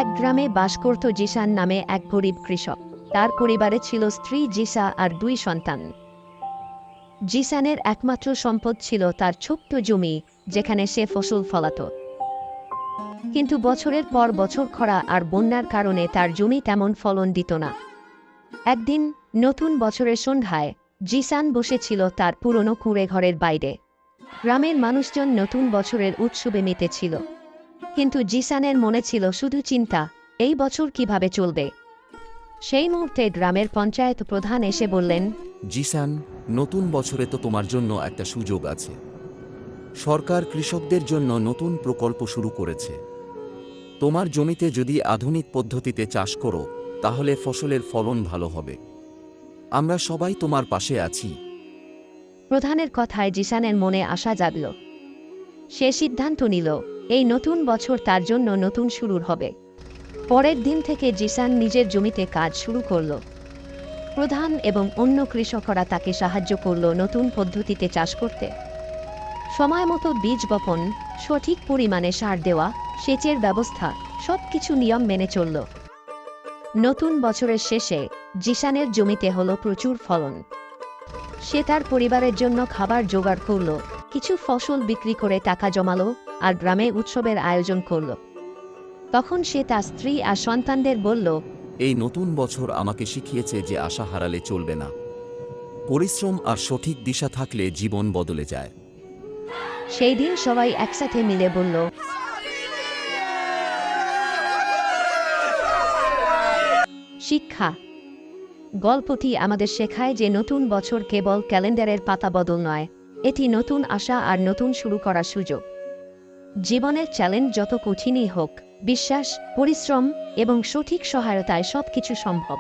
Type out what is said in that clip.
এক গ্রামে বাস করত জিসান নামে এক গরিব কৃষক। তার পরিবারে ছিল স্ত্রী জিসা আর 2 সন্তান। জিসানের একমাত্র সম্পদ ছিল তার ছোট্ট জমি, যেখানে সে ফসল ফলাত। কিন্তু বছরের পর বছর খরা আর বন্যার কারণে তার জমি তেমন ফলন দিত না। একদিন নতুন বছরের সন্ধ্যায় জিসান বসেছিল তার পুরনো কুঁড়ে ঘরের বাইরে। গ্রামের মানুষজন নতুন বছরের উৎসবে মেতেছিল, কিন্তু জিসানের মনে ছিল শুধু চিন্তা, এই বছর কিভাবে চলবে। সেই মুহূর্তে গ্রামের পঞ্চায়েত প্রধান এসে বললেন, জিসান, নতুন বছরে তো তোমার জন্য একটা সুযোগ আছে। সরকার কৃষকদের জন্য নতুন প্রকল্প শুরু করেছে। তোমার জমিতে যদি আধুনিক পদ্ধতিতে চাষ করো, তাহলে ফসলের ফলন ভালো হবে। আমরা সবাই তোমার পাশে আছি। প্রধানের কথায় জিসানের মনে আশা জাগল। সে সিদ্ধান্ত নিল, এই নতুন বছর তার জন্য নতুন শুরুর হবে। পরের দিন থেকে জিসান নিজের জমিতে কাজ শুরু করল। প্রধান এবং অন্য কৃষকরা তাকে সাহায্য করল নতুন পদ্ধতিতে চাষ করতে। সময় মতো বীজ বপন, সঠিক পরিমাণে সার দেওয়া, সেচের ব্যবস্থা, সবকিছু নিয়ম মেনে চলল। নতুন বছরের শেষে জিসানের জমিতে হলো প্রচুর ফলন। সে তার পরিবারের জন্য খাবার জোগাড় করল, কিছু ফসল বিক্রি করে টাকা জমালো আর গ্রামে উৎসবের আয়োজন করল। তখন সে তার স্ত্রী আর সন্তানদের বলল, এই নতুন বছর আমাকে শিখিয়েছে যে আশা হারালে চলবে না। পরিশ্রম আর সঠিক দিশা থাকলে জীবন বদলে যায়। সেই দিন সবাই একসাথে মিলে বলল, শিক্ষা। গল্পটি আমাদের শেখায় যে নতুন বছর কেবল ক্যালেন্ডারের পাতা বদল নয়, এটি নতুন আশা আর নতুন শুরু করার সুযোগ। জীবনের চ্যালেঞ্জ যত কঠিনই হোক, বিশ্বাস, পরিশ্রম এবং সঠিক সহায়তায় সবকিছু সম্ভব।